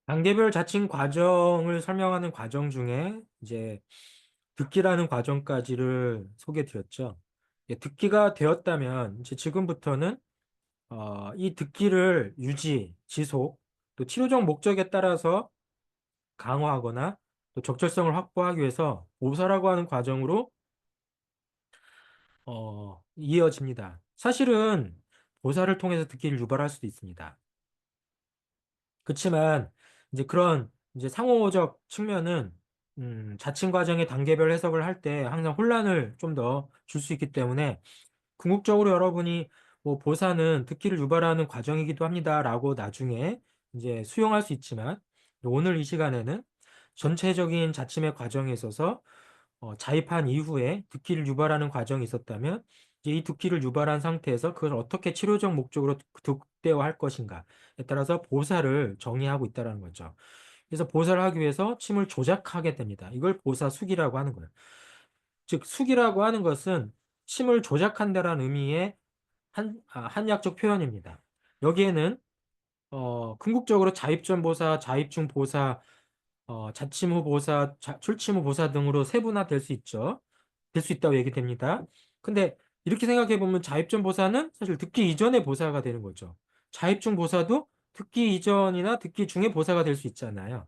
단계별 자칭 과정을 설명하는 과정 중에 이제 듣기라는 과정까지를 소개해 드렸죠. 듣기가 되었다면 이제 지금부터는 이 듣기를 유지, 지속, 또 치료적 목적에 따라서 강화하거나 또 적절성을 확보하기 위해서 보살하고 하는 과정으로 이어집니다. 사실은 보살을 통해서 듣기를 유발할 수도 있습니다. 그렇지만 이제 그런 이제 상호적 측면은 자칭 과정의 단계별 해석을 할 때 항상 혼란을 좀 더 줄 수 있기 때문에 궁극적으로 여러분이 뭐 보사는 듣기를 유발하는 과정이기도 합니다라고 나중에 이제 수용할 수 있지만 오늘 이 시간에는 전체적인 자침의 과정에 있어서 자입한 이후에 듣기를 유발하는 과정이 있었다면 이제 이 듣기를 유발한 상태에서 그걸 어떻게 치료적 목적으로 극대화할 것인가에 따라서 보사를 정의하고 있다는 거죠. 그래서 보사를 하기 위해서 침을 조작하게 됩니다. 이걸 보사숙이라고 하는 거예요. 즉, 숙이라고 하는 것은 침을 조작한다라는 의미의 한약적 표현입니다. 여기에는 궁극적으로 자입전 보사, 자입중 보사, 자침 후 보사, 출침 후 보사 등으로 세분화될 수 있죠. 될 수 있다고 얘기됩니다. 근데 이렇게 생각해 보면 자입전 보사는 사실 듣기 이전의 보사가 되는 거죠. 자입중 보사도 듣기 이전이나 듣기 중에 보사가 될 수 있잖아요.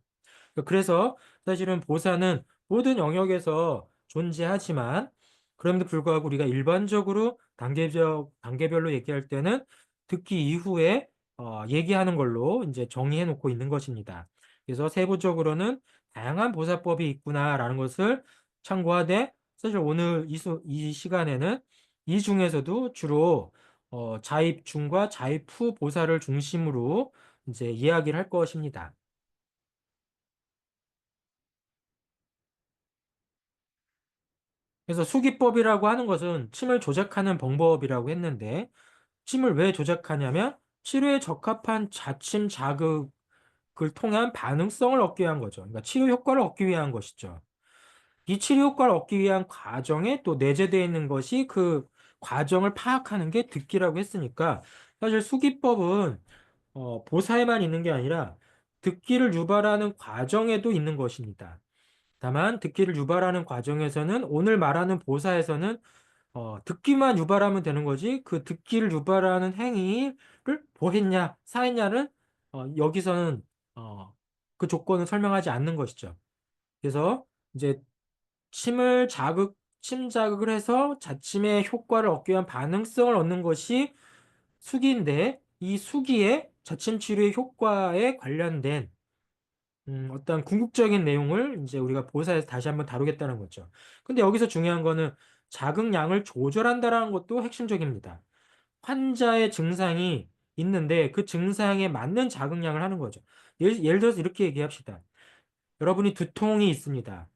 그래서 사실은 보사는 모든 영역에서 존재하지만 그럼에도 불구하고 우리가 일반적으로 단계별로 얘기할 때는 듣기 이후에 얘기하는 걸로 이제 정의해 놓고 있는 것입니다. 그래서 세부적으로는 다양한 보사법이 있구나라는 것을 참고하되 사실 오늘 이 시간에는 이 중에서도 주로 자입 중과 자입 후 보사를 중심으로 이제 이야기를 할 것입니다. 그래서 수기법이라고 하는 것은 침을 조작하는 방법이라고 했는데 침을 왜 조작하냐면 치료에 적합한 자침 자극을 통한 반응성을 얻기 위한 거죠. 그러니까 치료 효과를 얻기 위한 것이죠. 이 치료 효과를 얻기 위한 과정에 또 내재되어 있는 것이 그 과정을 파악하는 게 듣기라고 했으니까 사실 수기법은 보사에만 있는 게 아니라 듣기를 유발하는 과정에도 있는 것입니다. 다만 듣기를 유발하는 과정에서는 오늘 말하는 보사에서는 듣기만 유발하면 되는 거지 그 듣기를 유발하는 행위를 보했냐 사했냐는 여기서는 어, 그 조건을 설명하지 않는 것이죠. 그래서 이제 침 자극을 해서 자침의 효과를 얻기 위한 반응성을 얻는 것이 수기인데 이 수기의 자침 치료의 효과에 관련된 어떤 궁극적인 내용을 이제 우리가 보사에서 다시 한번 다루겠다는 거죠. 근데 여기서 중요한 거는 자극량을 조절한다라는 것도 핵심적입니다. 환자의 증상이 있는데 그 증상에 맞는 자극량을 하는 거죠. 예를 들어서 이렇게 얘기합시다. 여러분이 두통이 있습니다.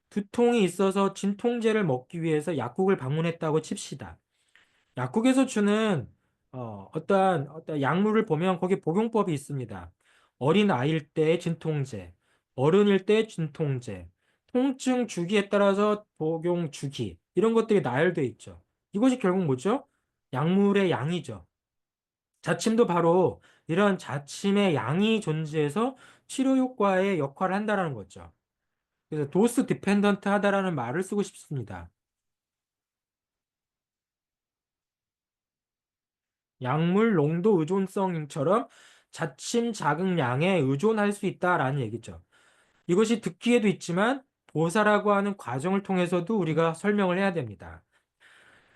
두통이 있어서 진통제를 먹기 위해서 약국을 방문했다고 칩시다. 약국에서 주는 어떠한 약물을 보면 거기 복용법이 있습니다. 어린 아이일 때 진통제, 어른일 때 진통제, 통증 주기에 따라서 복용 주기 이런 것들이 나열되어 있죠. 이것이 결국 뭐죠? 약물의 양이죠. 자침도 바로 이런 자침의 양이 존재해서 치료 효과에 역할을 한다는 거죠. 그래서 도스 디펜던트 하다라는 말을 쓰고 싶습니다. 약물 농도 의존성처럼 자침 자극량에 의존할 수 있다라는 얘기죠. 이것이 듣기에도 있지만 보사라고 하는 과정을 통해서도 우리가 설명을 해야 됩니다.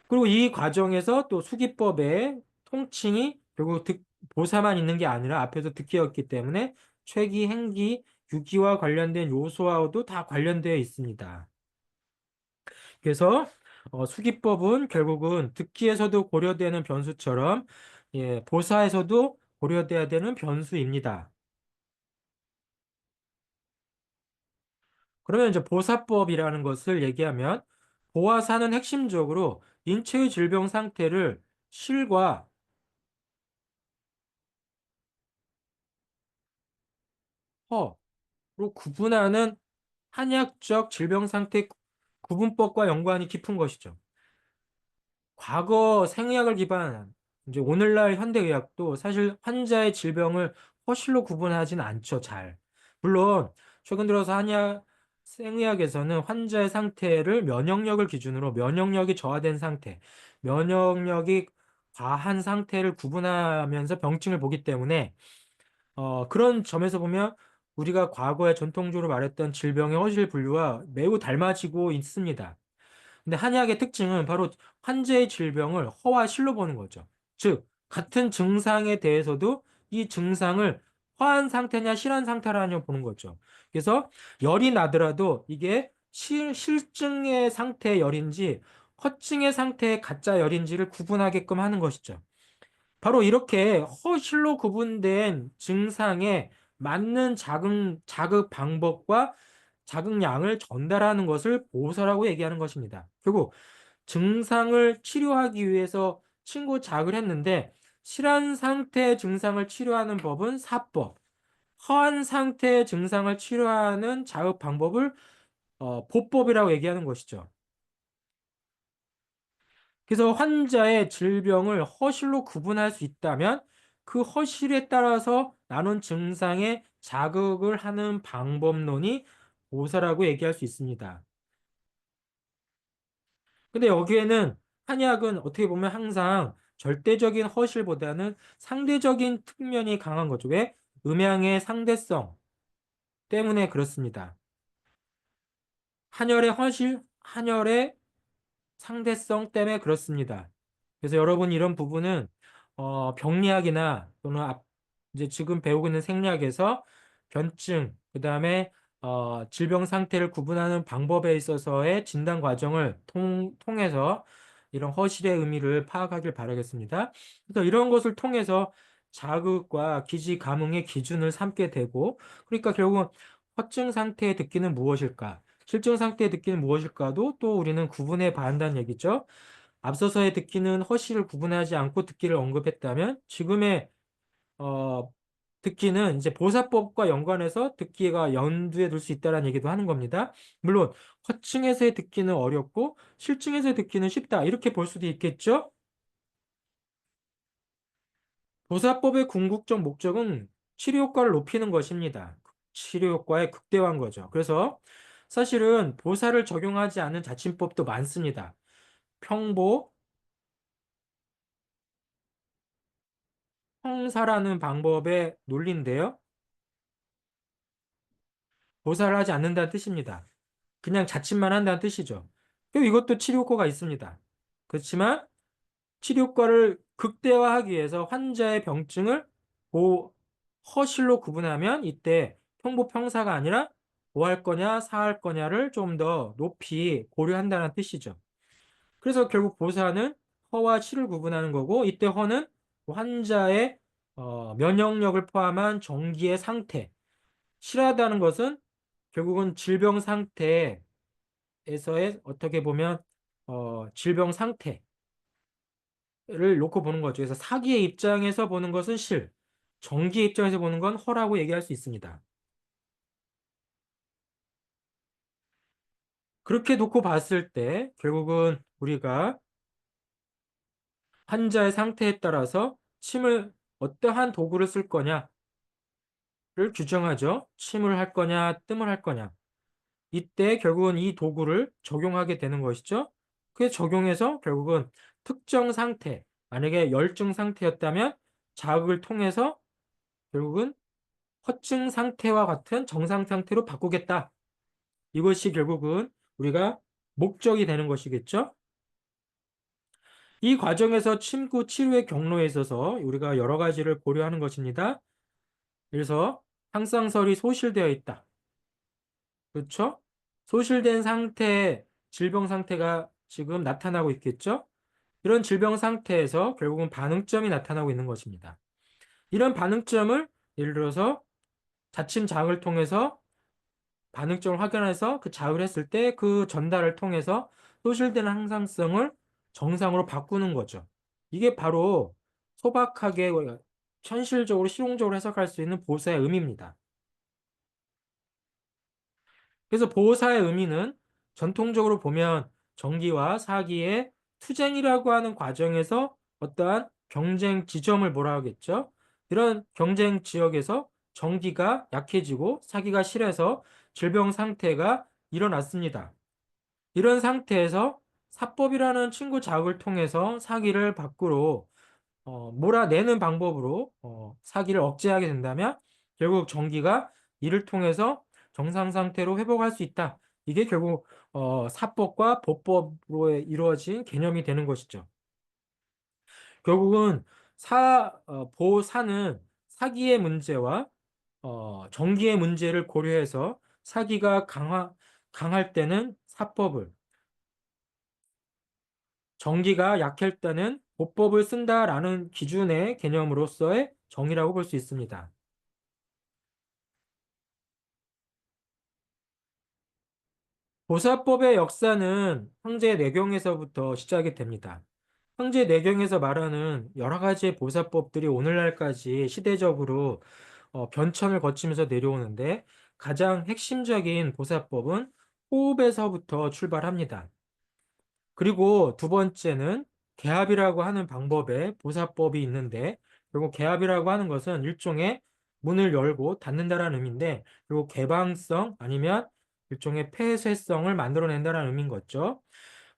그리고 이 과정에서 또 수기법의 통칭이 결국 보사만 있는 게 아니라 앞에서 듣기였기 때문에 최기, 행기, 유기와 관련된 요소와도 다 관련되어 있습니다. 그래서 수기법은 결국은 듣기에서도 고려되는 변수처럼 보사에서도 고려돼야 되는 변수입니다. 그러면 이제 보사법이라는 것을 얘기하면 보아사는 핵심적으로 인체의 질병 상태를 실과 허로 구분하는 한약적 질병 상태 구분법과 연관이 깊은 것이죠. 과거 생의학을 기반한 이제 오늘날 현대의학도 사실 환자의 질병을 허실로 구분하진 않죠, 잘. 물론 최근 들어서 한의학, 생의학에서는 환자의 상태를 면역력을 기준으로 면역력이 저하된 상태, 면역력이 과한 상태를 구분하면서 병증을 보기 때문에 그런 점에서 보면 우리가 과거에 전통적으로 말했던 질병의 허실 분류와 매우 닮아지고 있습니다. 근데 한의학의 특징은 바로 환자의 질병을 허와 실로 보는 거죠. 즉, 같은 증상에 대해서도 이 증상을 허한 상태냐 실한 상태라냐 보는 거죠. 그래서 열이 나더라도 이게 실증의 상태의 열인지 허증의 상태의 가짜 열인지를 구분하게끔 하는 것이죠. 바로 이렇게 허실로 구분된 증상에 맞는 자극 방법과 자극량을 전달하는 것을 보호소라고 얘기하는 것입니다. 결국 증상을 치료하기 위해서 친구 자극을 했는데 실한 상태의 증상을 치료하는 법은 사법, 허한 상태의 증상을 치료하는 자극 방법을 보법이라고 얘기하는 것이죠. 그래서 환자의 질병을 허실로 구분할 수 있다면 그 허실에 따라서 나눈 증상에 자극을 하는 방법론이 보호사라고 얘기할 수 있습니다. 근데 여기에는 한의학은 어떻게 보면 항상 절대적인 허실보다는 상대적인 측면이 강한 거죠. 왜? 음양의 상대성 때문에 그렇습니다. 한열의 허실, 한열의 상대성 때문에 그렇습니다. 그래서 여러분 이런 부분은 병리학이나 또는 이제 지금 배우고 있는 생리학에서 견증, 그다음에 질병 상태를 구분하는 방법에 있어서의 진단 과정을 통해서 이런 허실의 의미를 파악하길 바라겠습니다. 그래서 이런 것을 통해서 자극과 기지 감흥의 기준을 삼게 되고, 그러니까 결국은 허증 상태의 듣기는 무엇일까? 실증 상태의 듣기는 무엇일까도 또 우리는 구분해 봐야 한다는 얘기죠. 앞서서의 듣기는 허실을 구분하지 않고 듣기를 언급했다면 지금의 어, 듣기는 이제 보사법과 연관해서 듣기가 연두에 둘 수 있다는 얘기도 하는 겁니다. 물론 허층에서의 듣기는 어렵고 실증에서의 듣기는 쉽다 이렇게 볼 수도 있겠죠. 보사법의 궁극적 목적은 치료 효과를 높이는 것입니다. 치료 효과의 극대화한 거죠. 그래서 사실은 보사를 적용하지 않은 자침법도 많습니다. 평보, 형사라는 방법의 논리인데요. 보살을 하지 않는다는 뜻입니다. 그냥 자칫만 한다는 뜻이죠. 그리고 이것도 치료 효과가 있습니다. 그렇지만 치료 효과를 극대화하기 위해서 환자의 병증을 허실로 구분하면 이때 평보평사가 아니라 뭐 할 거냐, 사할 거냐를 좀 더 높이 고려한다는 뜻이죠. 그래서 결국 보사는 허와 실을 구분하는 거고 이때 허는 환자의 면역력을 포함한 정기의 상태, 실하다는 것은 결국은 질병 상태에서의 어떻게 보면 질병 상태를 놓고 보는 거죠. 그래서 사기의 입장에서 보는 것은 실, 정기의 입장에서 보는 건 허라고 얘기할 수 있습니다. 그렇게 놓고 봤을 때 결국은 우리가 환자의 상태에 따라서 침을 어떠한 도구를 쓸 거냐를 규정하죠. 침을 할 거냐, 뜸을 할 거냐. 이때 결국은 이 도구를 적용하게 되는 것이죠. 그 적용해서 결국은 특정 상태, 만약에 열증 상태였다면 자극을 통해서 결국은 허증 상태와 같은 정상 상태로 바꾸겠다. 이것이 결국은 우리가 목적이 되는 것이겠죠. 이 과정에서 침구 치료의 경로에 있어서 우리가 여러 가지를 고려하는 것입니다. 그래서 항상설이 소실되어 있다. 그렇죠? 소실된 상태, 질병 상태가 지금 나타나고 있겠죠? 이런 질병 상태에서 결국은 반응점이 나타나고 있는 것입니다. 이런 반응점을 예를 들어서 자침 자극을 통해서 반응점을 확인해서 그 자극을 했을 때 그 전달을 통해서 소실되는 항상성을 정상으로 바꾸는 거죠. 이게 바로 소박하게 현실적으로 실용적으로 해석할 수 있는 보호사의 의미입니다. 그래서 보호사의 의미는 전통적으로 보면 정기와 사기의 투쟁이라고 하는 과정에서 어떠한 경쟁 지점을 뭐라 하겠죠? 이런 경쟁 지역에서 정기가 약해지고 사기가 실해서 질병 상태가 일어났습니다. 이런 상태에서 사법이라는 친구 자극을 통해서 사기를 밖으로 몰아내는 방법으로 사기를 억제하게 된다면 결국 정기가 이를 통해서 정상 상태로 회복할 수 있다. 이게 결국 사법과 보법으로 이루어진 개념이 되는 것이죠. 결국은 보사는 사기의 문제와 정기의 문제를 고려해서 사기가 강할 때는 사법을, 정기가 약할 때는 보법을 쓴다라는 기준의 개념으로서의 정의라고 볼 수 있습니다. 보사법의 역사는 황제내경에서부터 시작이 됩니다. 황제내경에서 말하는 여러 가지의 보사법들이 오늘날까지 시대적으로 변천을 거치면서 내려오는데 가장 핵심적인 보사법은 호흡에서부터 출발합니다. 그리고 두 번째는 개합이라고 하는 방법의 보사법이 있는데 결국 개합이라고 하는 것은 일종의 문을 열고 닫는다라는 의미인데 그리고 개방성 아니면 일종의 폐쇄성을 만들어낸다라는 의미인 거죠.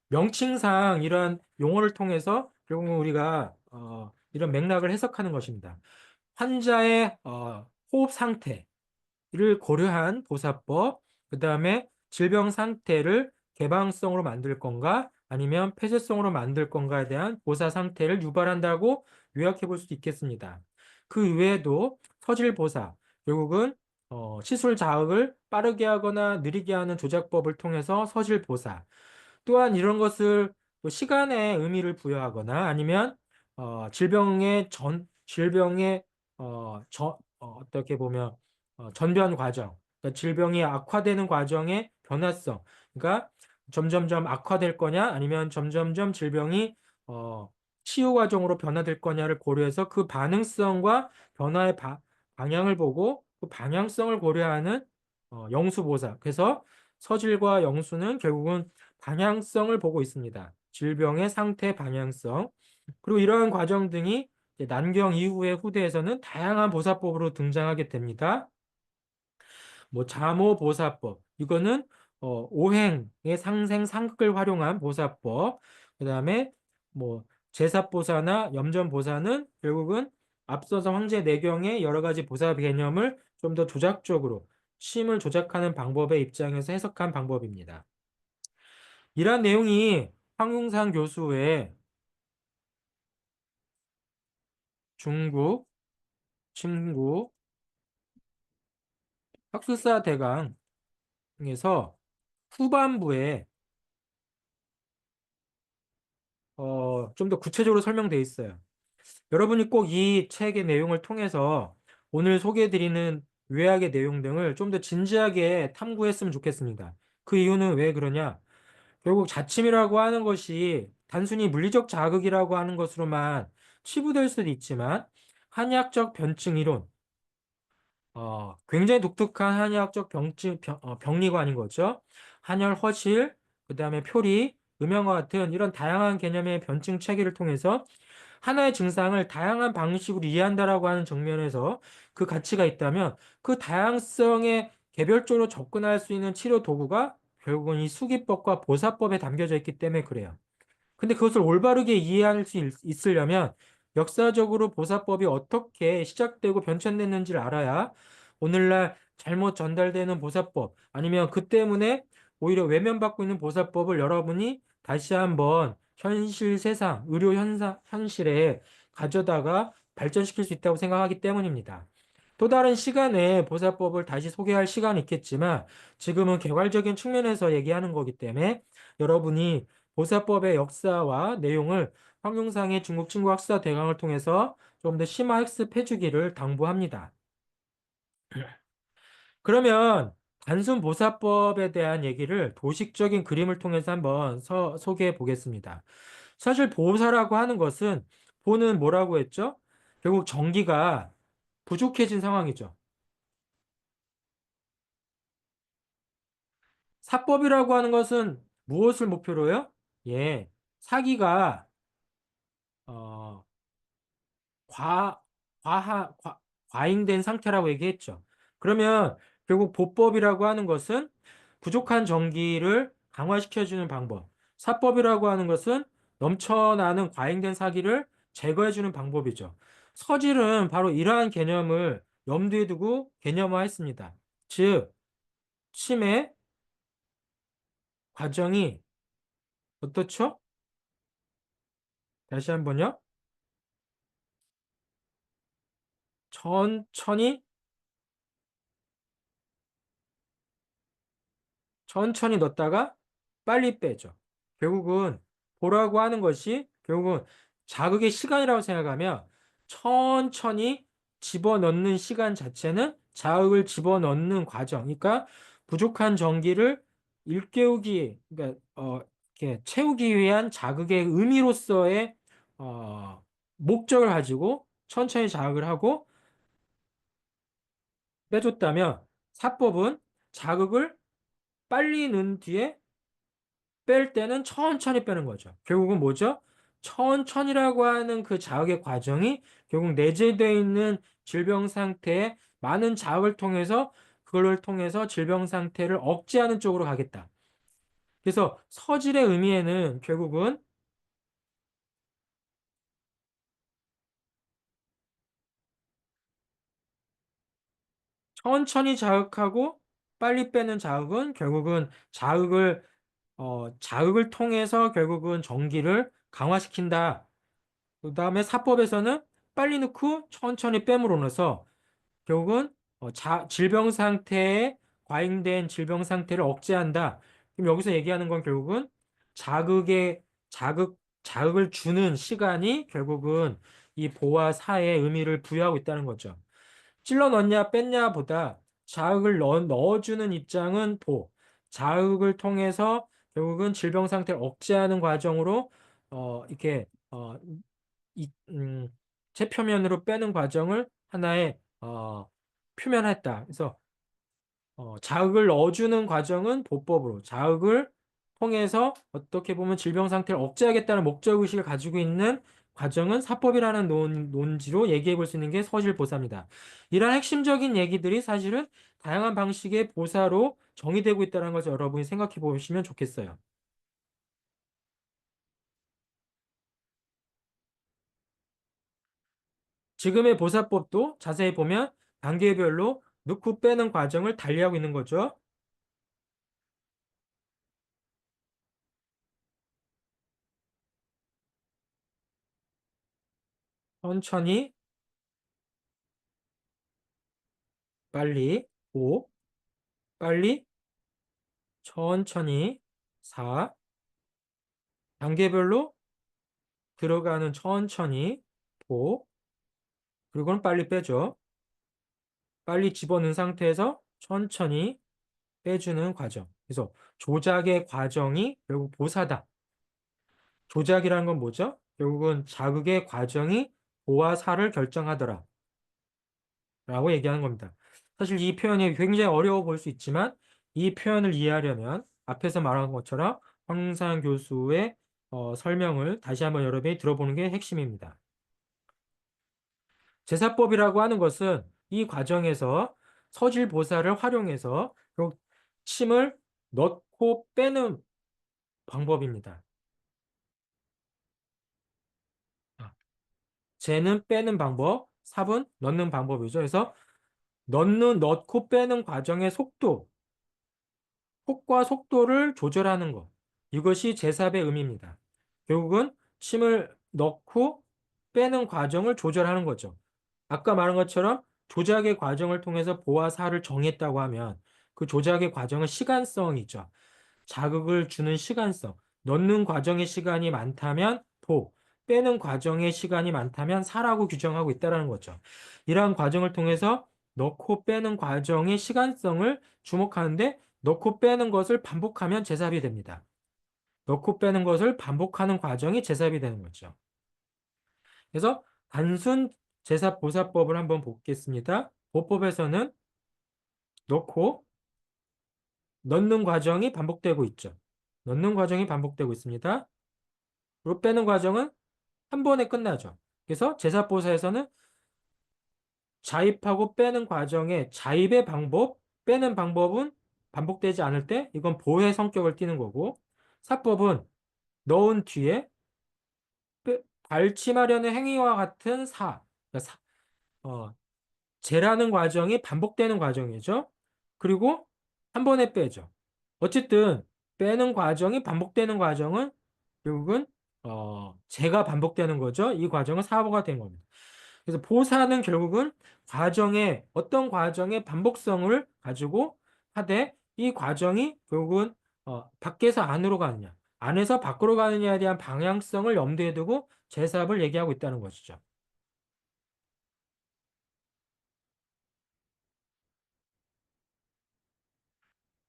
명칭상 이런 용어를 통해서 결국 우리가 이런 맥락을 해석하는 것입니다. 환자의 호흡 상태, 를 고려한 보사법, 그 다음에 질병 상태를 개방성으로 만들 건가 아니면 폐쇄성으로 만들 건가에 대한 보사 상태를 유발한다고 요약해 볼 수도 있겠습니다. 그 외에도 서질보사, 결국은 시술 자극을 빠르게 하거나 느리게 하는 조작법을 통해서 서질보사, 또한 이런 것을 또 시간의 의미를 부여하거나 아니면 질병의 어떻게 보면 전변 과정, 그러니까 질병이 악화되는 과정의 변화성, 그러니까 점점점 악화될 거냐 아니면 점점점 질병이 어, 치유 과정으로 변화될 거냐를 고려해서 그 반응성과 변화의 방향을 보고 그 방향성을 고려하는 영수보사. 그래서 서질과 영수는 결국은 방향성을 보고 있습니다. 질병의 상태 방향성. 그리고 이러한 과정 등이 이제 난경 이후의 후대에서는 다양한 보사법으로 등장하게 됩니다. 뭐 자모보사법, 이거는 오행의 상생 상극을 활용한 보사법. 그다음에 뭐 제사보사나 염전보사는 결국은 앞서서 황제 내경의 여러 가지 보사 개념을 좀 더 조작적으로 심을 조작하는 방법의 입장에서 해석한 방법입니다. 이러한 내용이 황용상 교수의 중국 침구 학술사 대강에서 후반부에 좀 더 구체적으로 설명되어 있어요. 여러분이 꼭 이 책의 내용을 통해서 오늘 소개해드리는 요약의 내용 등을 좀 더 진지하게 탐구했으면 좋겠습니다. 그 이유는 왜 그러냐? 결국 자침이라고 하는 것이 단순히 물리적 자극이라고 하는 것으로만 치부될 수도 있지만 한의학적 변증 이론, 굉장히 독특한 한의학적 병리관인 거죠. 한열, 허실, 그 다음에 표리, 음영과 같은 이런 다양한 개념의 변증 체계를 통해서 하나의 증상을 다양한 방식으로 이해한다라고 하는 측면에서 그 가치가 있다면 그 다양성에 개별적으로 접근할 수 있는 치료 도구가 결국은 이 수기법과 보사법에 담겨져 있기 때문에 그래요. 근데 그것을 올바르게 이해할 수 있으려면 역사적으로 보사법이 어떻게 시작되고 변천됐는지를 알아야 오늘날 잘못 전달되는 보사법 아니면 그 때문에 오히려 외면받고 있는 보사법을 여러분이 다시 한번 현실 세상, 현실에 가져다가 발전시킬 수 있다고 생각하기 때문입니다. 또 다른 시간에 보사법을 다시 소개할 시간이 있겠지만 지금은 개괄적인 측면에서 얘기하는 거기 때문에 여러분이 보사법의 역사와 내용을 황룡상의 중국 친구 학사 대강을 통해서 좀 더 심화 학습해 주기를 당부합니다. 그러면 단순 보사법에 대한 얘기를 도식적인 그림을 통해서 한번 소개해 보겠습니다. 사실 보사라고 하는 것은 보는 뭐라고 했죠? 결국 전기가 부족해진 상황이죠. 사법이라고 하는 것은 무엇을 목표로요? 예, 사기가 어, 과, 과하, 과, 과잉된 상태라고 얘기했죠. 그러면 결국 보법이라고 하는 것은 부족한 전기를 강화시켜주는 방법. 사법이라고 하는 것은 넘쳐나는 과잉된 사기를 제거해주는 방법이죠. 서질은 바로 이러한 개념을 염두에 두고 개념화했습니다. 즉, 침해 과정이 어떻죠? 다시 한번요. 천천히 천천히 넣었다가 빨리 빼죠. 결국은 보라고 하는 것이 결국은 자극의 시간이라고 생각하면 천천히 집어넣는 시간 자체는 자극을 집어넣는 과정. 그러니까 부족한 전기를 일깨우기, 그러니까 이렇게 채우기 위한 자극의 의미로서의 목적을 가지고 천천히 자극을 하고 빼줬다면 사법은 자극을 빨리 넣은 뒤에 뺄 때는 천천히 빼는 거죠. 결국은 뭐죠? 천천히라고 하는 그 자극의 과정이 결국 내재되어 있는 질병 상태에 많은 자극을 통해서 그걸 통해서 질병 상태를 억제하는 쪽으로 가겠다. 그래서 서질의 의미에는 결국은 천천히 자극하고 빨리 빼는 자극은 결국은 자극을 통해서 결국은 전기를 강화시킨다. 그 다음에 사법에서는 빨리 넣고 천천히 뺨으로써 결국은 질병 상태에 과잉된 질병 상태를 억제한다. 그럼 여기서 얘기하는 건 결국은 자극의 자극을 주는 시간이 결국은 이 보와 사의 의미를 부여하고 있다는 거죠. 찔러 넣냐 뺐냐보다 자극을 넣어주는 입장은 보. 자극을 통해서 결국은 질병 상태를 억제하는 과정으로 이렇게 체표면으로 빼는 과정을 하나의 표면했다. 그래서 자극을 넣어주는 과정은 보법으로 자극을 통해서 어떻게 보면 질병 상태를 억제하겠다는 목적의식을 가지고 있는 과정은 사법이라는 논지로 얘기해 볼 수 있는 게 서실보사입니다. 이러한 핵심적인 얘기들이 사실은 다양한 방식의 보사로 정의되고 있다는 것을 여러분이 생각해 보시면 좋겠어요. 지금의 보사법도 자세히 보면 단계별로 넣고 빼는 과정을 달리하고 있는 거죠. 천천히, 빨리, 5, 빨리, 천천히, 4, 단계별로 들어가는 천천히, 5, 그리고는 빨리 빼죠. 빨리 집어넣은 상태에서 천천히 빼주는 과정. 그래서 조작의 과정이 결국 보사다. 조작이라는 건 뭐죠? 결국은 자극의 과정이 보와 사를 결정하더라. 라고 얘기하는 겁니다. 사실 이 표현이 굉장히 어려워 보일 수 있지만 이 표현을 이해하려면 앞에서 말한 것처럼 황상 교수의 설명을 다시 한번 여러분이 들어보는 게 핵심입니다. 제사법이라고 하는 것은 이 과정에서 서질보사를 활용해서 결국 침을 넣고 빼는 방법입니다. 아, 재는 빼는 방법, 삽은 넣는 방법이죠. 그래서 넣고 빼는 과정의 폭과 속도를 조절하는 것. 이것이 제삽의 의미입니다. 결국은 침을 넣고 빼는 과정을 조절하는 거죠. 아까 말한 것처럼 조작의 과정을 통해서 보와 사를 정했다고 하면 그 조작의 과정은 시간성이죠. 자극을 주는 시간성. 넣는 과정의 시간이 많다면 보, 빼는 과정의 시간이 많다면 사라고 규정하고 있다는 거죠. 이러한 과정을 통해서 넣고 빼는 과정의 시간성을 주목하는데 넣고 빼는 것을 반복하면 제삽이 됩니다. 넣고 빼는 것을 반복하는 과정이 제삽이 되는 거죠. 그래서 단순 제사보사법을 한번 보겠습니다. 보법에서는 넣고 넣는 과정이 반복되고 있죠. 넣는 과정이 반복되고 있습니다. 그리고 빼는 과정은 한 번에 끝나죠. 그래서 제사보사에서는 자입하고 빼는 과정에 자입의 방법, 빼는 방법은 반복되지 않을 때 이건 보의 성격을 띠는 거고, 사법은 넣은 뒤에 발침하려는 행위와 같은 그러니까 어, 재라는 과정이 반복되는 과정이죠. 그리고 한 번에 빼죠. 어쨌든 빼는 과정이 반복되는 과정은 결국은 재가 반복되는 거죠. 이 과정은 사보가 된 겁니다. 그래서 보사는 결국은 어떤 과정의 반복성을 가지고 하되 이 과정이 결국은 밖에서 안으로 가느냐, 안에서 밖으로 가느냐에 대한 방향성을 염두에 두고 재사업을 얘기하고 있다는 것이죠.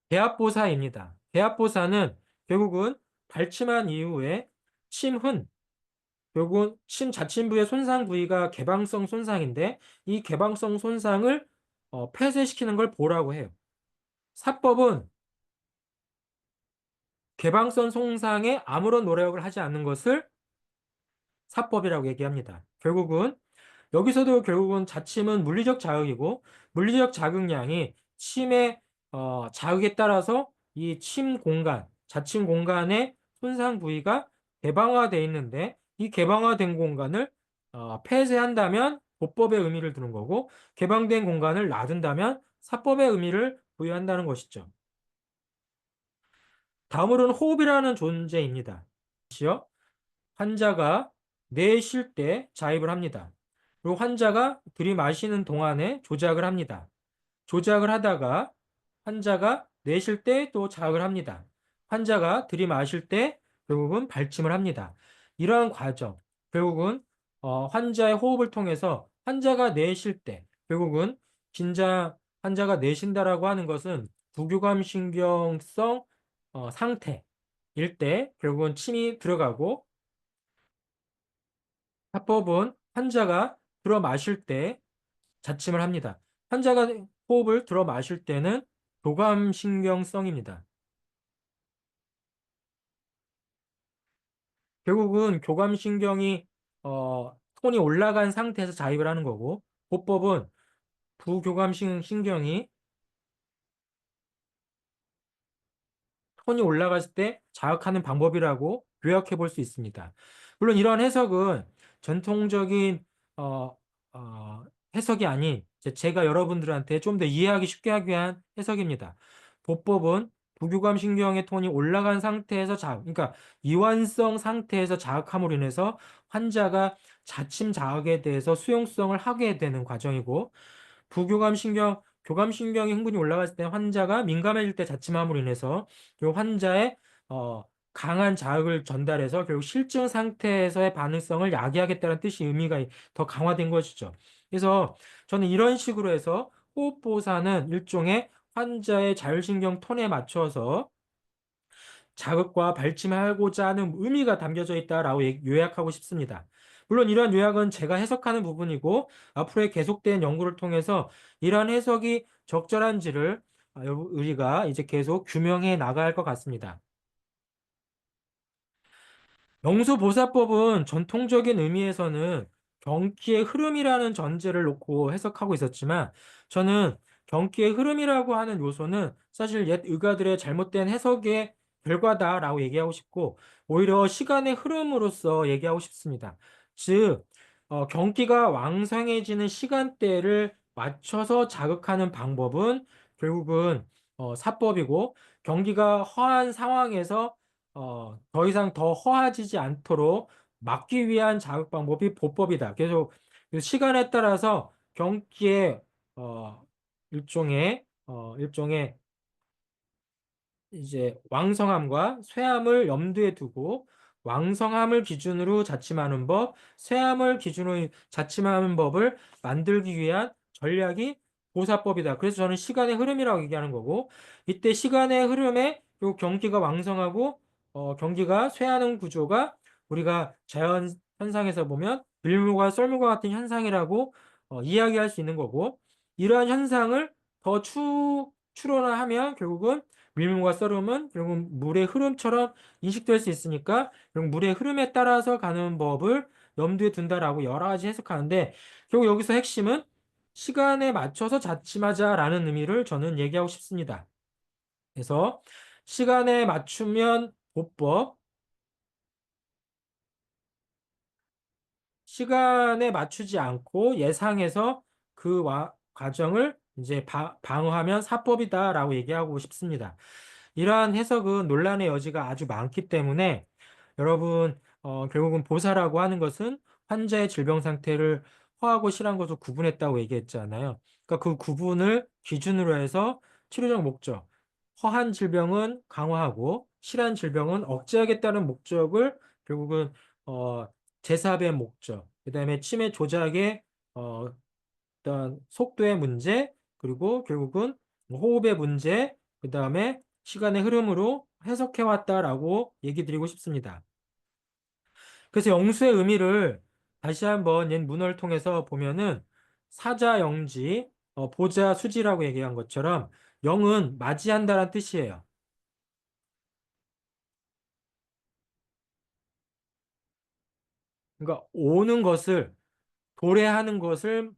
대합보사입니다. 대합보사는 결국은 발침한 이후에 침흔, 결국은 침 자침부의 손상 부위가 개방성 손상인데 이 개방성 손상을 폐쇄시키는 걸 보라고 해요. 사법은 개방성 손상에 아무런 노력을 하지 않는 것을 사법이라고 얘기합니다. 결국은 자침은 물리적 자극이고 물리적 자극량이 침의 자극에 따라서 이 침 공간, 자침 공간의 손상 부위가 개방화되어 있는데 이 개방화된 공간을 폐쇄한다면 보법의 의미를 두는 거고 개방된 공간을 놔둔다면 사법의 의미를 부여한다는 것이죠. 다음으로는 호흡이라는 존재입니다. 환자가 내쉴 때 자입을 합니다. 그리고 환자가 들이마시는 동안에 조작을 합니다. 조작을 하다가 환자가 내쉴 때 또 자극을 합니다. 환자가 들이마실 때 결국은 발침을 합니다. 이러한 과정, 결국은 환자의 호흡을 통해서 환자가 내쉴 때 결국은 환자가 내쉰다라고 하는 것은 부교감 신경성 상태일 때 결국은 침이 들어가고 화법은 환자가 들어 마실 때 자침을 합니다. 환자가 호흡을 들어 마실 때는 교감신경성입니다. 결국은 교감신경이 톤이 올라간 상태에서 자입을 하는 거고 보법은 부교감신경이 톤이 올라갔을 때 자극하는 방법이라고 요약해 볼 수 있습니다. 물론 이러한 해석은 전통적인 어, 어, 해석이 아닌 제가 여러분들한테 좀 더 이해하기 쉽게 하기 위한 해석입니다. 보법은 부교감 신경의 톤이 올라간 상태에서 그러니까 이완성 상태에서 자극함으로 인해서 환자가 자침 자극에 대해서 수용성을 하게 되는 과정이고 교감 신경의 흥분이 올라갔을 때 환자가 민감해질 때 자침함으로 인해서 결국 환자의 어, 강한 자극을 전달해서 결국 실증 상태에서의 반응성을 야기하겠다는 뜻이 의미가 더 강화된 것이죠. 그래서 저는 이런 식으로 해서 호흡보호사는 일종의 환자의 자율신경 톤에 맞춰서 자극과 발침하고자 하는 의미가 담겨져 있다라고 요약하고 싶습니다. 물론 이러한 요약은 제가 해석하는 부분이고 앞으로의 계속된 연구를 통해서 이러한 해석이 적절한지를 우리가 이제 계속 규명해 나가야 할 것 같습니다. 영수보사법은 전통적인 의미에서는 경기의 흐름이라는 전제를 놓고 해석하고 있었지만 저는 경기의 흐름이라고 하는 요소는 사실 옛 의가들의 잘못된 해석의 결과다라고 얘기하고 싶고 오히려 시간의 흐름으로서 얘기하고 싶습니다. 즉, 경기가 왕성해지는 시간대를 맞춰서 자극하는 방법은 결국은 사법이고 경기가 허한 상황에서 더 이상 더 허해지지 않도록 막기 위한 자극 방법이 보법이다. 그래서 그 시간에 따라서 경기의 일종의 이제 왕성함과 쇠함을 염두에 두고 왕성함을 기준으로 자침하는 법, 쇠함을 기준으로 자침하는 법을 만들기 위한 전략이 보사법이다. 그래서 저는 시간의 흐름이라고 얘기하는 거고 이때 시간의 흐름에 요 경기가 왕성하고 경기가 쇠하는 구조가 우리가 자연 현상에서 보면 밀물과 썰물과 같은 현상이라고 이야기할 수 있는 거고 이러한 현상을 더 추론하면 결국은 밀물과 썰음은 결국 물의 흐름처럼 인식될 수 있으니까 결국 물의 흐름에 따라서 가는 법을 염두에 둔다라고 여러 가지 해석하는데 결국 여기서 핵심은 시간에 맞춰서 자침하자라는 의미를 저는 얘기하고 싶습니다. 그래서 시간에 맞추면 보법, 시간에 맞추지 않고 예상해서 그 과정을 이제 방어하면 사법이다라고 얘기하고 싶습니다. 이러한 해석은 논란의 여지가 아주 많기 때문에 여러분, 결국은 보사라고 하는 것은 환자의 질병 상태를 허하고 실한 것을 구분했다고 얘기했잖아요. 그러니까 그 구분을 기준으로 해서 치료적 목적, 허한 질병은 강화하고 실한 질병은 억제하겠다는 목적을 결국은 어, 제사의 목적, 그다음에 치매 조작의 어, 어떤 속도의 문제, 그리고 결국은 호흡의 문제, 그다음에 시간의 흐름으로 해석해왔다라고 얘기 드리고 싶습니다. 그래서 영수의 의미를 다시 한번 옛 문헌을 통해서 보면은 사자영지, 보자 수지라고 얘기한 것처럼 영은 맞이한다는 뜻이에요. 그러니까 오는 것을, 도래하는 것을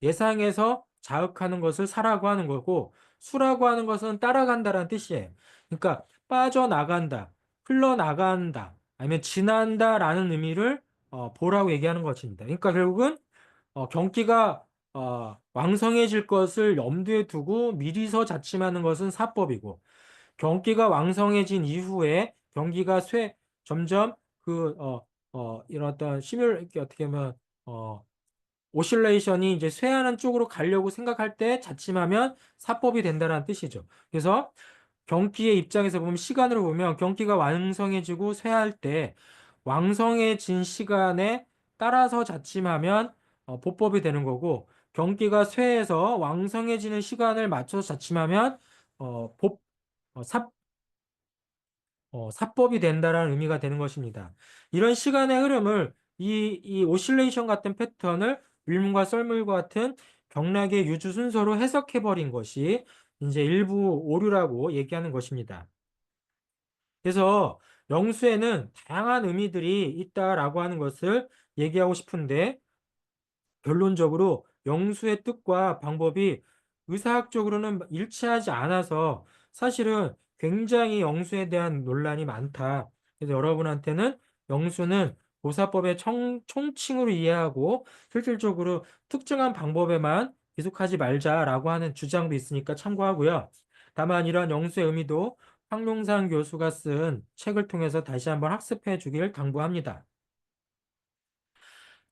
예상해서 자극하는 것을 사라고 하는 거고, 수라고 하는 것은 따라간다라는 뜻이에요. 그러니까 빠져나간다, 흘러나간다, 아니면 지난다라는 의미를 보라고 얘기하는 것입니다. 그러니까 결국은 경기가 왕성해질 것을 염두에 두고 미리서 자침하는 것은 사법이고, 경기가 왕성해진 이후에 경기가 점점 이런 어떤 이렇게 어떻게 보면 어, 오실레이션이 이제 쇠하는 쪽으로 가려고 생각할 때 자침하면 사법이 된다는 뜻이죠. 그래서 경기의 입장에서 보면 시간으로 보면 경기가 왕성해지고 쇠할 때 왕성해진 시간에 따라서 자침하면 보법이 되는 거고 경기가 쇠해서 왕성해지는 시간을 맞춰서 자침하면 법, 사, 사법이 된다라는 의미가 되는 것입니다. 이런 시간의 흐름을 이 오실레이션 같은 패턴을 일문과 썰물과 같은 경락의 유주 순서로 해석해버린 것이 이제 일부 오류라고 얘기하는 것입니다. 그래서 영수에는 다양한 의미들이 있다라고 하는 것을 얘기하고 싶은데 결론적으로 영수의 뜻과 방법이 의사학적으로는 일치하지 않아서 사실은 굉장히 영수에 대한 논란이 많다. 그래서 여러분한테는 영수는 보사법의 총칭으로 이해하고 실질적으로 특정한 방법에만 기속하지 말자라고 하는 주장도 있으니까 참고하고요. 다만 이러한 영수의 의미도 황룡산 교수가 쓴 책을 통해서 다시 한번 학습해 주길 당부합니다.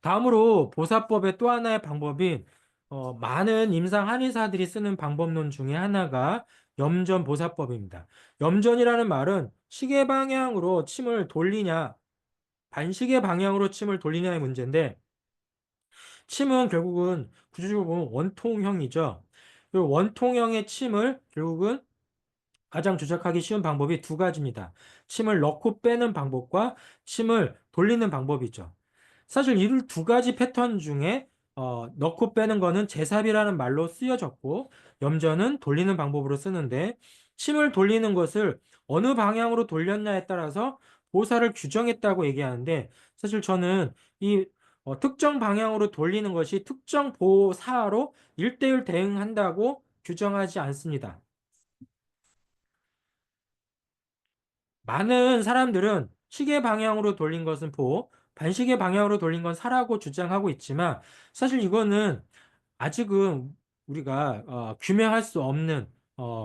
다음으로 보사법의 또 하나의 방법인 많은 임상 한의사들이 쓰는 방법론 중에 하나가 염전 보사법입니다. 염전이라는 말은 시계 방향으로 침을 돌리냐, 반시계 방향으로 침을 돌리냐의 문제인데 침은 결국은 구조적으로 보면 원통형이죠. 그 원통형의 침을 결국은 가장 조작하기 쉬운 방법이 두 가지입니다. 침을 넣고 빼는 방법과 침을 돌리는 방법이죠. 사실 이 두 가지 패턴 중에 넣고 빼는 거는 제삽이라는 말로 쓰여졌고 염전은 돌리는 방법으로 쓰는데 침을 돌리는 것을 어느 방향으로 돌렸냐에 따라서 보사를 규정했다고 얘기하는데 사실 저는 이 특정 방향으로 돌리는 것이 특정 보사로 1대1 대응한다고 규정하지 않습니다. 많은 사람들은 시계 방향으로 돌린 것은 보, 반시계 방향으로 돌린 건 사라고 주장하고 있지만 사실 이거는 아직은 우리가 규명할 수 없는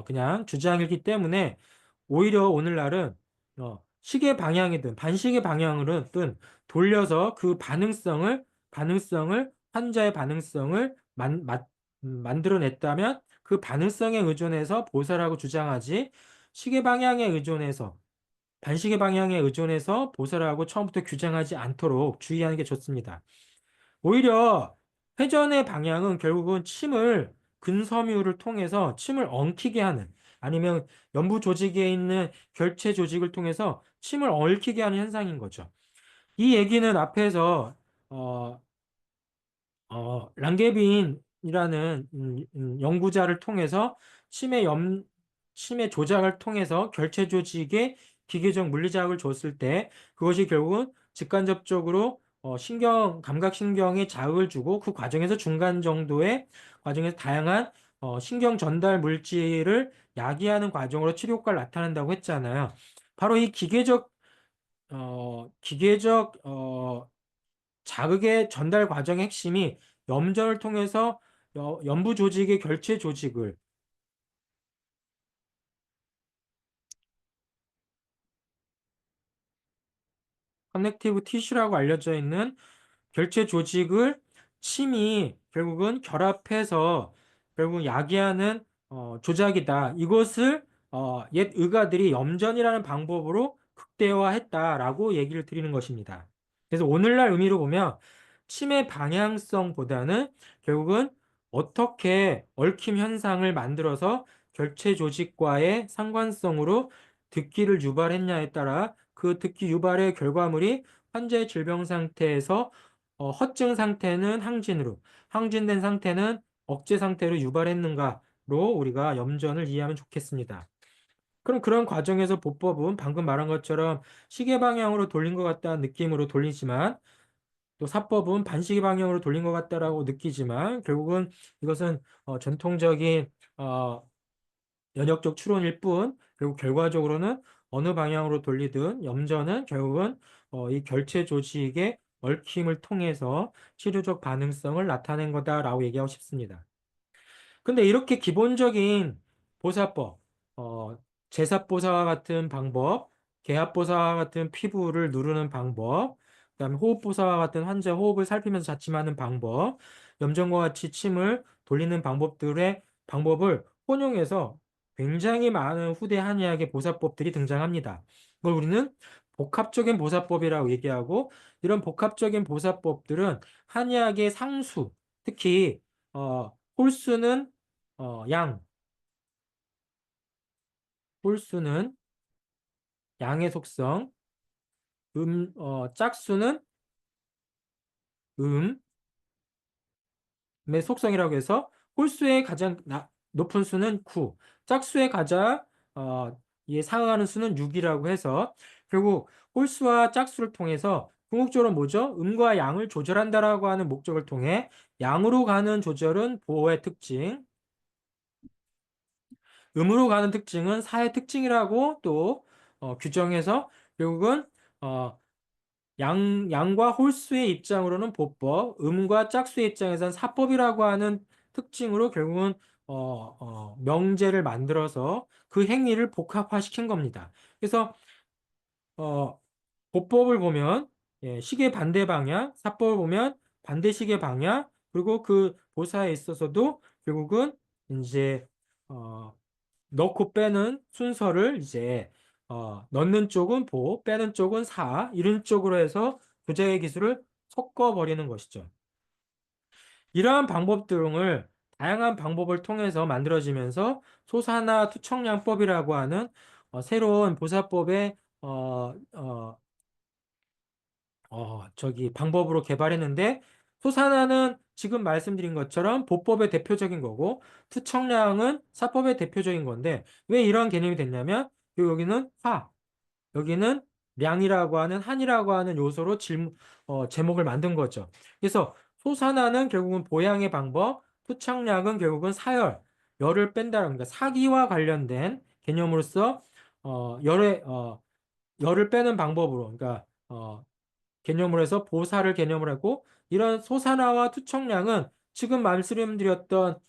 그냥 주장이기 때문에 오히려 오늘날은 시계 방향이든 반시계 방향으로든 돌려서 그 반응성을 환자의 반응성을 만들어냈다면 그 반응성에 의존해서 보살하고 주장하지 시계 방향에 의존해서 반시계 방향에 의존해서 보살하고 처음부터 규정하지 않도록 주의하는 게 좋습니다. 오히려 회전의 방향은 결국은 침을 근섬유를 통해서 침을 엉키게 하는 아니면 연부 조직에 있는 결체 조직을 통해서 침을 얽히게 하는 현상인 거죠. 이 얘기는 앞에서 어, 랑게빈이라는 연구자를 통해서 침의 침의 조작을 통해서 결체 조직에 기계적 물리자극을 줬을 때 그것이 결국은 직간접적으로 감각신경에 자극을 주고 그 과정에서 중간 정도의 과정에서 다양한 신경 전달 물질을 야기하는 과정으로 치료 효과를 나타낸다고 했잖아요. 바로 이 기계적 자극의 전달 과정의 핵심이 염전을 통해서 연부 조직의 결체 조직을 커넥티브 티슈라고 알려져 있는 결체 조직을 침이 결국은 결합해서 결국 야기하는 조작이다. 이것을 옛 의가들이 염전이라는 방법으로 극대화했다라고 얘기를 드리는 것입니다. 그래서 오늘날 의미로 보면 침의 방향성보다는 결국은 어떻게 얽힘 현상을 만들어서 결체 조직과의 상관성으로 듣기를 유발했냐에 따라 그 듣기 유발의 결과물이 환자의 질병 상태에서 허증 상태는 항진으로, 항진된 상태는 억제 상태로 유발했는가로 우리가 염전을 이해하면 좋겠습니다. 그럼 그런 과정에서 보법은 방금 말한 것처럼 시계 방향으로 돌린 것 같다는 느낌으로 돌리지만 또 사법은 반시계 방향으로 돌린 것 같다라고 느끼지만 결국은 이것은 전통적인 어, 연역적 추론일 뿐 결국 결과적으로는 어느 방향으로 돌리든 염전은 결국은 이 결체 조직의 얽힘을 통해서 치료적 반응성을 나타낸 거다라고 얘기하고 싶습니다. 근데 이렇게 기본적인 보사법, 어, 제삽보사와 같은 방법, 개합보사와 같은 피부를 누르는 방법, 그다음에 호흡보사와 같은 환자 호흡을 살피면서 자침하는 방법, 염전과 같이 침을 돌리는 방법을 혼용해서 굉장히 많은 후대 한의학의 보사법들이 등장합니다. 그걸 우리는 복합적인 보사법이라고 얘기하고 이런 복합적인 보사법들은 한의학의 상수, 특히 홀수는 양, 홀수는 양의 속성, 짝수는 음의 속성이라고 해서 홀수의 가장 높은 수는 9, 짝수의 가장 상응하는 수는 6이라고 해서 결국 홀수와 짝수를 통해서 궁극적으로 뭐죠? 음과 양을 조절한다라고 하는 목적을 통해 양으로 가는 조절은 보호의 특징, 음으로 가는 특징은 사의 특징이라고 또 규정해서 결국은 어, 양과 홀수의 입장으로는 보법, 음과 짝수의 입장에서는 사법이라고 하는 특징으로 결국은 명제를 만들어서 그 행위를 복합화시킨 겁니다. 그래서 어, 보법을 보면 시계 반대 방향, 사법을 보면 반대 시계 방향, 그리고 그 보사에 있어서도 결국은 이제 어, 넣고 빼는 순서를 이제 넣는 쪽은 보, 빼는 쪽은 사 이런 쪽으로 해서 교재의 기술을 섞어버리는 것이죠. 이러한 방법 등을 다양한 방법을 통해서 만들어지면서 소사나 투척량법이라고 하는 새로운 보사법의 방법으로 개발했는데 소사나는 지금 말씀드린 것처럼 보법의 대표적인 거고 투척량은 사법의 대표적인 건데 왜 이런 개념이 됐냐면 여기는 여기는 량이라고 하는 한이라고 하는 요소로 제목을 만든 거죠. 그래서 소사나는 결국은 보양의 방법, 투척량은 결국은 열을 뺀다. 그러니까 사기와 관련된 개념으로서 열을 빼는 방법으로 그러니까 개념으로 해서 보사를 개념으로 하고 이런 소사나와 투척량은 지금 말씀드렸던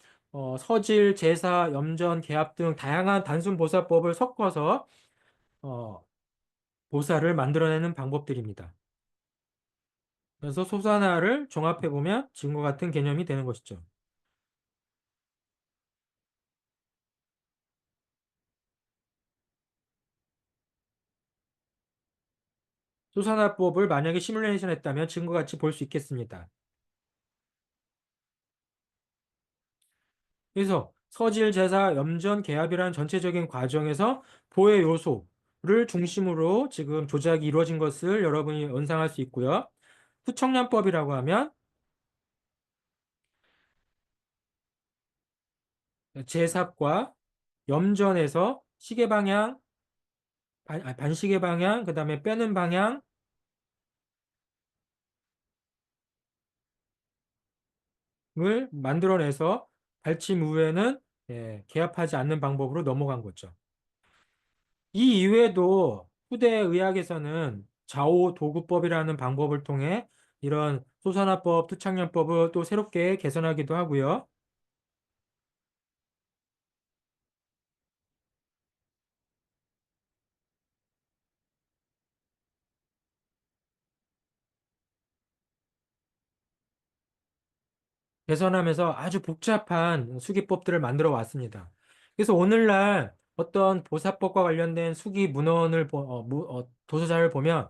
서질, 제사, 염전, 개합 등 다양한 단순 보사법을 섞어서 어, 보사를 만들어내는 방법들입니다. 그래서 소사나를 종합해 보면 지금과 같은 개념이 되는 것이죠. 소사나법을 만약에 시뮬레이션 했다면 지금과 같이 볼 수 있겠습니다. 그래서 서질, 제사, 염전, 개합이라는 전체적인 과정에서 보의 요소를 중심으로 지금 조작이 이루어진 것을 여러분이 연상할 수 있고요. 후청량법이라고 하면 제삽과 염전에서 시계 방향, 반시계 방향, 그 다음에 빼는 방향, 만들어내서 발침 후에는 개합하지 않는 방법으로 넘어간 거죠. 이 이외에도 후대 의학에서는 좌우 도구법이라는 방법을 통해 이런 소산화법, 투창련법을 또 새롭게 개선하기도 하고요. 개선하면서 아주 복잡한 수기법들을 만들어 왔습니다. 그래서 오늘날 어떤 보사법과 관련된 수기 문헌을 도서자를 보면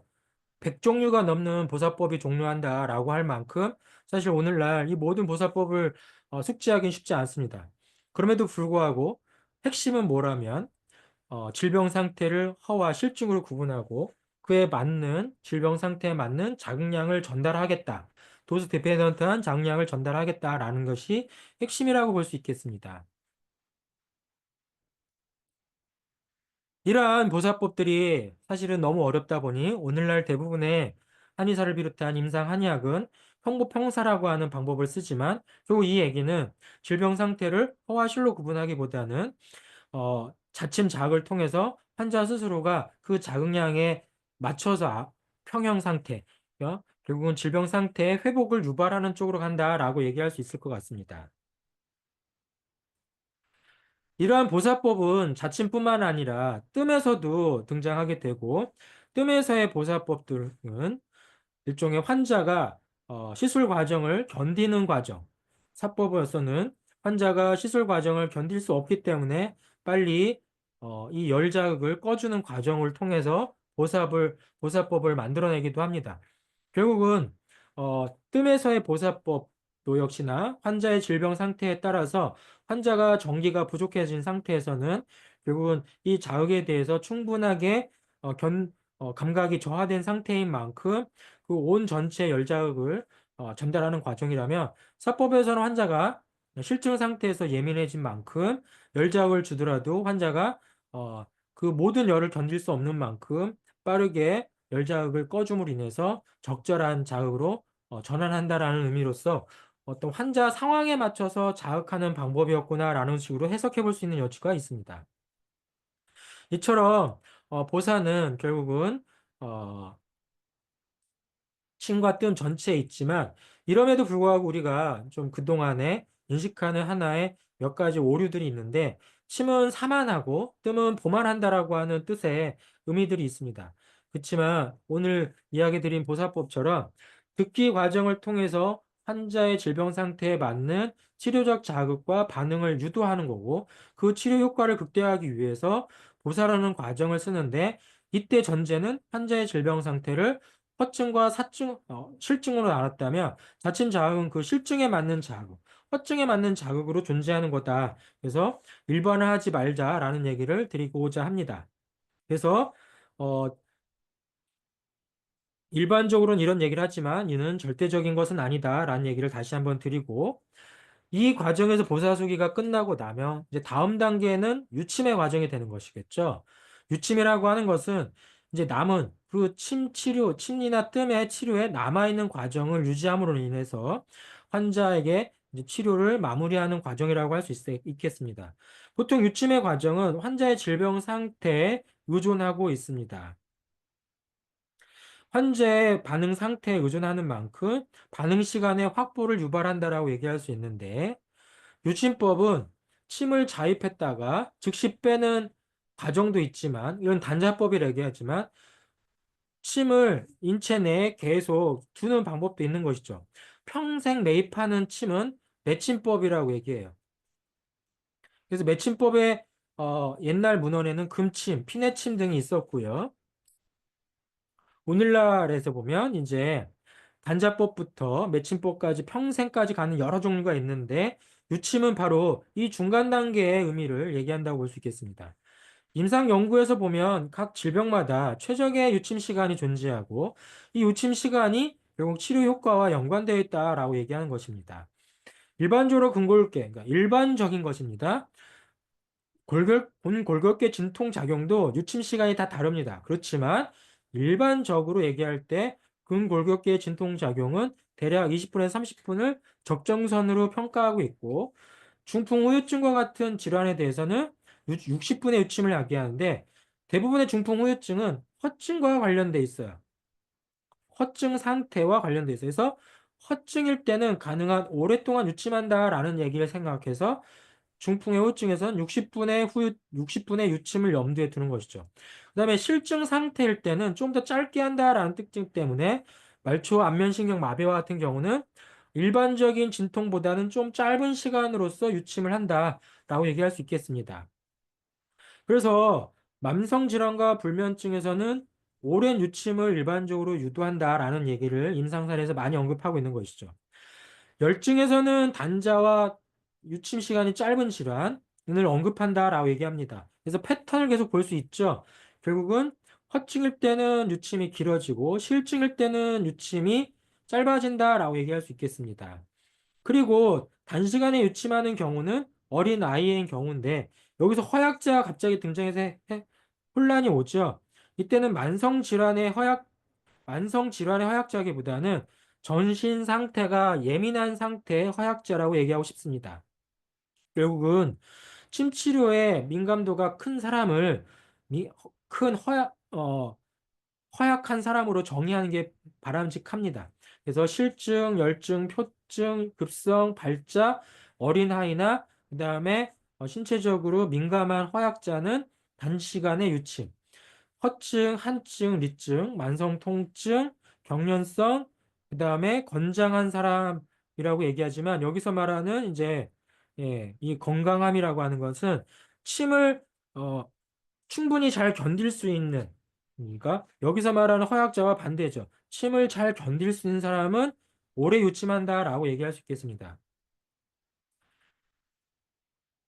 100종류가 넘는 보사법이 종료한다라고 할 만큼 사실 오늘날 이 모든 보사법을 숙지하기는 쉽지 않습니다. 그럼에도 불구하고 핵심은 뭐라면 질병 상태를 허와 실증으로 구분하고 그에 맞는 질병 상태에 맞는 자극량을 전달하겠다. 도수 디펜던트한 자극량을 전달하겠다라는 것이 핵심이라고 볼 수 있겠습니다. 이러한 보사법들이 사실은 너무 어렵다 보니 오늘날 대부분의 한의사를 비롯한 임상 한의학은 평보평사라고 하는 방법을 쓰지만 결국 이 얘기는 질병 상태를 허와 실로 구분하기보다는 자침 자극을 통해서 환자 스스로가 그 자극량에 맞춰서 평형 상태, 결국은 질병 상태의 회복을 유발하는 쪽으로 간다라고 얘기할 수 있을 것 같습니다. 이러한 보사법은 자침뿐만 아니라 뜸에서도 등장하게 되고, 뜸에서의 보사법들은 일종의 환자가 시술 과정을 견디는 과정, 사법에서는 환자가 시술 과정을 견딜 수 없기 때문에 빨리 이 열자극을 꺼주는 과정을 통해서 보사법을 만들어내기도 합니다. 결국은 뜸에서의 보사법도 역시나 환자의 질병 상태에 따라서 환자가 전기가 부족해진 상태에서는 결국은 이 자극에 대해서 충분하게 감각이 저하된 상태인 만큼 그 온 전체 열자극을 전달하는 과정이라면 사법에서는 환자가 실증 상태에서 예민해진 만큼 열자극을 주더라도 환자가 그 모든 열을 견딜 수 없는 만큼 빠르게 열자극을 꺼줌으로 인해서 적절한 자극으로 전환한다라는 의미로서 어떤 환자 상황에 맞춰서 자극하는 방법이었구나라는 식으로 해석해 볼 수 있는 여지가 있습니다. 이처럼 보사는 결국은 어, 침과 뜸 전체에 있지만 이럼에도 불구하고 우리가 좀 그동안에 인식하는 하나의 몇 가지 오류들이 있는데 침은 사만하고 뜸은 보만한다라고 하는 뜻의 의미들이 있습니다. 그렇지만 오늘 이야기 드린 보사법처럼 듣기 과정을 통해서 환자의 질병 상태에 맞는 치료적 자극과 반응을 유도하는 거고 그 치료 효과를 극대화하기 위해서 보사라는 과정을 쓰는데 이때 전제는 환자의 질병 상태를 허증과 실증으로 나눴다면 자침 자극은 그 실증에 맞는 자극, 허증에 맞는 자극으로 존재하는 거다. 그래서 일반화하지 말자라는 얘기를 드리고자 합니다. 그래서 어, 일반적으로는 이런 얘기를 하지만 이는 절대적인 것은 아니다라는 얘기를 다시 한번 드리고 이 과정에서 보사수기가 끝나고 나면 이제 다음 단계는 유침의 과정이 되는 것이겠죠. 유침이라고 하는 것은 이제 남은 그 침 치료, 침이나 뜸의 치료에 남아있는 과정을 유지함으로 인해서 환자에게 이제 치료를 마무리하는 과정이라고 할 수 있겠습니다. 보통 유침의 과정은 환자의 질병 상태에 의존하고 있습니다. 환자의 반응 상태에 의존하는 만큼 반응 시간의 확보를 유발한다라고 얘기할 수 있는데 유침법은 침을 자입했다가 즉시 빼는 과정도 있지만 이런 단자법이라 얘기하지만 침을 인체 내에 계속 두는 방법도 있는 것이죠. 평생 매입하는 침은 매침법이라고 얘기해요. 그래서 매침법의 옛날 문헌에는 금침, 피내침 등이 있었고요. 오늘날에서 보면 이제 단자법부터 매침법까지 평생까지 가는 여러 종류가 있는데 유침은 바로 이 중간 단계의 의미를 얘기한다고 볼 수 있겠습니다. 임상 연구에서 보면 각 질병마다 최적의 유침 시간이 존재하고 이 유침 시간이 결국 치료 효과와 연관되어 있다라고 얘기하는 것입니다. 일반적으로 근골격, 그러니까 일반적인 것입니다. 본 골격계 진통 작용도 유침 시간이 다 다릅니다. 그렇지만 일반적으로 얘기할 때 근골격계의 진통 작용은 대략 20분에서 30분을 적정선으로 평가하고 있고, 중풍 후유증과 같은 질환에 대해서는 60분의 유침을 야기하는데, 대부분의 중풍 후유증은 허증과 관련돼 있어요. 허증 상태와 관련돼 있어요. 그래서 허증일 때는 가능한 오랫동안 유침한다라는 얘기를 생각해서 중풍의 후유증에서는 60분의 유침을 염두에 두는 것이죠. 그다음에 실증 상태일 때는 좀 더 짧게 한다라는 특징 때문에 말초 안면신경 마비와 같은 경우는 일반적인 진통보다는 좀 짧은 시간으로서 유침을 한다라고 얘기할 수 있겠습니다. 그래서 만성 질환과 불면증에서는 오랜 유침을 일반적으로 유도한다라는 얘기를 임상사례에서 많이 언급하고 있는 것이죠. 열증에서는 단자와 유침 시간이 짧은 질환을 언급한다라고 얘기합니다. 그래서 패턴을 계속 볼 수 있죠. 결국은 허증일 때는 유침이 길어지고 실증일 때는 유침이 짧아진다라고 얘기할 수 있겠습니다. 그리고 단시간에 유침하는 경우는 어린 아이의 경우인데 여기서 허약자가 갑자기 등장해서 혼란이 오죠. 이때는 만성 질환의 허약자기보다는 전신 상태가 예민한 상태의 허약자라고 얘기하고 싶습니다. 결국은 침 치료에 민감도가 큰 사람을 큰 허약한 사람으로 정의하는 게 바람직합니다. 그래서 실증, 열증, 표증, 급성, 발작, 어린아이나 그다음에 신체적으로 민감한 허약자는 단시간에 유침, 허증, 한증, 리증, 만성 통증, 경련성, 그다음에 건장한 사람이라고 얘기하지만 여기서 말하는 이제 이 건강함이라고 하는 것은 침을 어, 충분히 잘 견딜 수 있는 그러니까 여기서 말하는 허약자와 반대죠. 침을 잘 견딜 수 있는 사람은 오래 유침한다라고 얘기할 수 있겠습니다.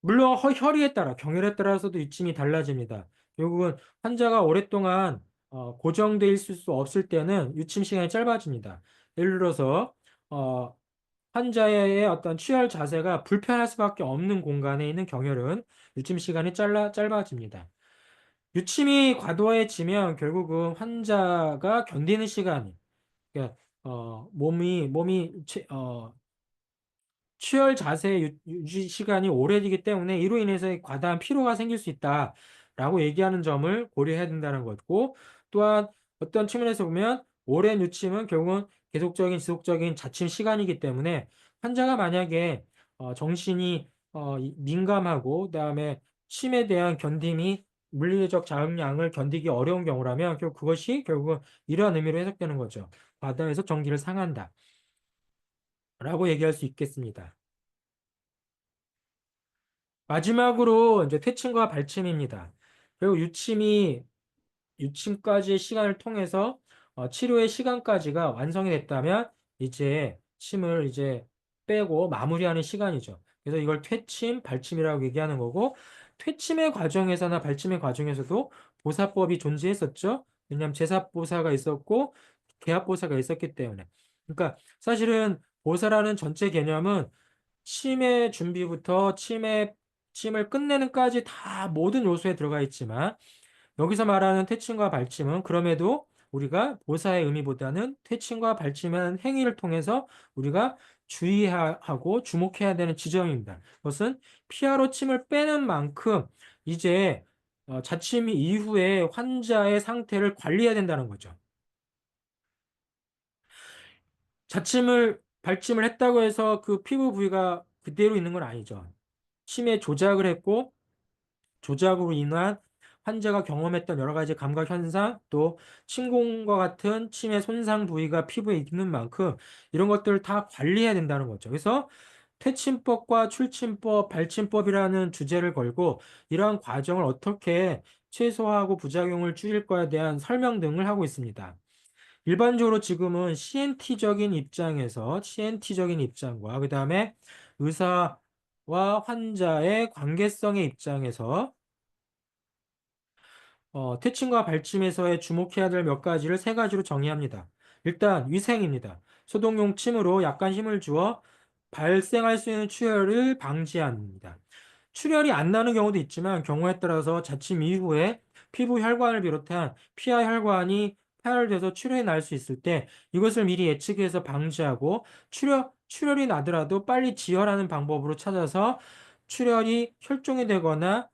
물론 혈의에 따라 경혈에 따라서도 유침이 달라집니다. 결국은 환자가 오랫동안 고정돼 있을 수 없을 때는 유침 시간이 짧아집니다. 예를 들어서 어, 환자의 어떤 취할 자세가 불편할 수밖에 없는 공간에 있는 경혈은 유침 시간이 짧아집니다. 유침이 과도해지면 결국은 환자가 견디는 시간이 그러니까 몸이 취열 자세 유지 시간이 오래지기 때문에 이로 인해서 과다한 피로가 생길 수 있다라고 얘기하는 점을 고려해야 된다는 것고 또한 어떤 측면에서 보면 오랜 유침은 결국은 계속적인 지속적인 자침 시간이기 때문에 환자가 만약에 정신이 민감하고 그다음에 침에 대한 견딤이 물리적 자극량을 견디기 어려운 경우라면 결국 그것이 결국은 이러한 의미로 해석되는 거죠. 과다해서 정기를 상한다. 라고 얘기할 수 있겠습니다. 마지막으로 이제 퇴침과 발침입니다. 그리고 유침까지의 시간을 통해서 치료의 시간까지가 완성이 됐다면 이제 침을 이제 빼고 마무리하는 시간이죠. 그래서 이걸 퇴침, 발침이라고 얘기하는 거고 퇴침의 과정에서나 발침의 과정에서도 보사법이 존재했었죠. 왜냐하면 제사보사가 있었고 계합보사가 있었기 때문에. 그러니까 사실은 보사라는 전체 개념은 치매 준비부터 침을 끝내는까지 다 모든 요소에 들어가 있지만 여기서 말하는 퇴침과 발침은 그럼에도 우리가 보사의 의미보다는 퇴침과 발침하는 행위를 통해서 우리가 주의하고 주목해야 되는 지점입니다. 그것은 피하로 침을 빼는 만큼 이제 자침 이후에 환자의 상태를 관리해야 된다는 거죠. 발침을 했다고 해서 그 피부 부위가 그대로 있는 건 아니죠. 침에 조작을 했고 조작으로 인한 환자가 경험했던 여러 가지 감각 현상, 또 침공과 같은 침의 손상 부위가 피부에 있는 만큼 이런 것들을 다 관리해야 된다는 거죠. 그래서 퇴침법과 출침법, 발침법이라는 주제를 걸고 이러한 과정을 어떻게 최소화하고 부작용을 줄일 거에 대한 설명 등을 하고 있습니다. 일반적으로 지금은 CNT적인 입장과 그다음에 의사와 환자의 관계성의 입장에서 퇴침과 발침에서의 주목해야 될 몇 가지를 세 가지로 정의합니다. 일단 위생입니다. 소독용 침으로 약간 힘을 주어 발생할 수 있는 출혈을 방지합니다. 출혈이 안 나는 경우도 있지만 경우에 따라서 자침 이후에 피부 혈관을 비롯한 피하 혈관이 파열돼서 출혈이 날 수 있을 때 이것을 미리 예측해서 방지하고 출혈이 나더라도 빨리 지혈하는 방법으로 찾아서 출혈이 혈종이 되거나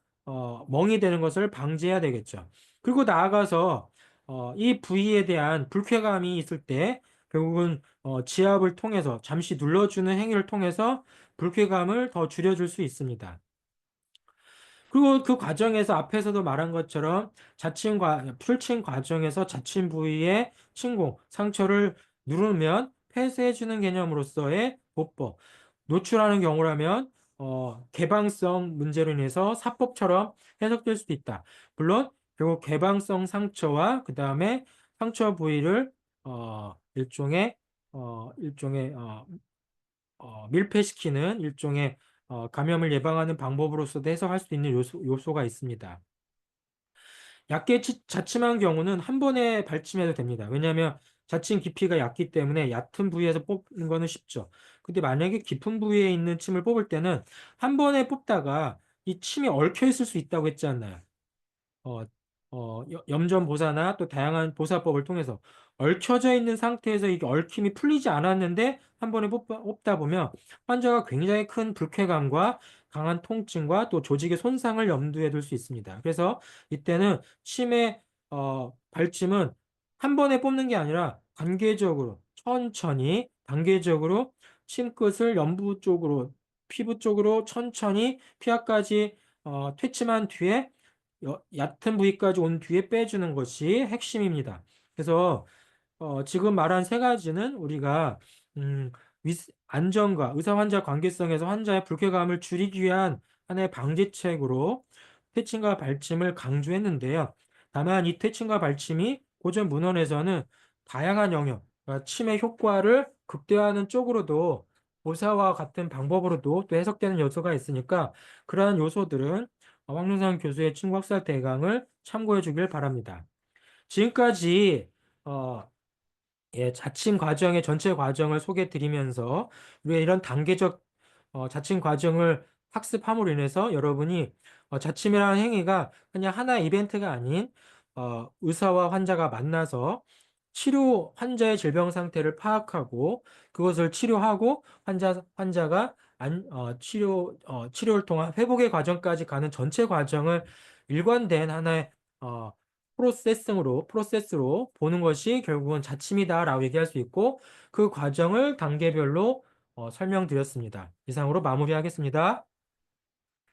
멍이 되는 것을 방지해야 되겠죠. 그리고 나아가서 이 부위에 대한 불쾌감이 있을 때 결국은 지압을 통해서 잠시 눌러주는 행위를 통해서 불쾌감을 더 줄여줄 수 있습니다. 그리고 그 과정에서 앞에서도 말한 것처럼 풀침 과정에서 자침 부위의 침공, 상처를 누르면 폐쇄해주는 개념으로서의 보법. 노출하는 경우라면 개방성 문제로 인해서 사법처럼 해석될 수도 있다. 물론 결국 개방성 상처와 그 다음에 상처 부위를 일종의 밀폐시키는 일종의 감염을 예방하는 방법으로서도 해석할 수 있는 요소가 있습니다. 얕게 자침한 경우는 한 번에 발침해도 됩니다. 왜냐하면 자침 깊이가 얕기 때문에 얕은 부위에서 뽑는 거는 쉽죠. 근데 만약에 깊은 부위에 있는 침을 뽑을 때는 한 번에 뽑다가 이 침이 얽혀 있을 수 있다고 했지 않나요? 어, 염전보사나 또 다양한 보사법을 통해서 얽혀져 있는 상태에서 이게 얽힘이 풀리지 않았는데 한 번에 뽑다 보면 환자가 굉장히 큰 불쾌감과 강한 통증과 또 조직의 손상을 염두에 둘 수 있습니다. 그래서 이때는 침의 발침은 한 번에 뽑는 게 아니라 단계적으로 천천히 단계적으로 침끝을 연부 쪽으로 피부 쪽으로 천천히 피하까지 퇴침한 뒤에 얕은 부위까지 온 뒤에 빼주는 것이 핵심입니다. 그래서 지금 말한 세 가지는 우리가 음, 안전과 의사 환자 관계성에서 환자의 불쾌감을 줄이기 위한 하나의 방지책으로 퇴침과 발침을 강조했는데요. 다만 이 퇴침과 발침이 고전 문헌에서는 다양한 영역, 그러니까 침의 효과를 극대화하는 쪽으로도 보사와 같은 방법으로도 또 해석되는 요소가 있으니까 그러한 요소들은 황룡산 교수의 침구학살 대강을 참고해 주길 바랍니다. 지금까지 어, 자침 과정의 전체 과정을 소개해 드리면서 우리가 이런 단계적 자침 과정을 학습함으로 인해서 여러분이 자침이라는 행위가 그냥 하나의 이벤트가 아닌 의사와 환자가 만나서 환자의 질병 상태를 파악하고 그것을 치료하고 환자가 치료를 통한 회복의 과정까지 가는 전체 과정을 일관된 하나의 어, 프로세스로 보는 것이 결국은 자침이다라고 얘기할 수 있고 그 과정을 단계별로 설명드렸습니다. 이상으로 마무리하겠습니다.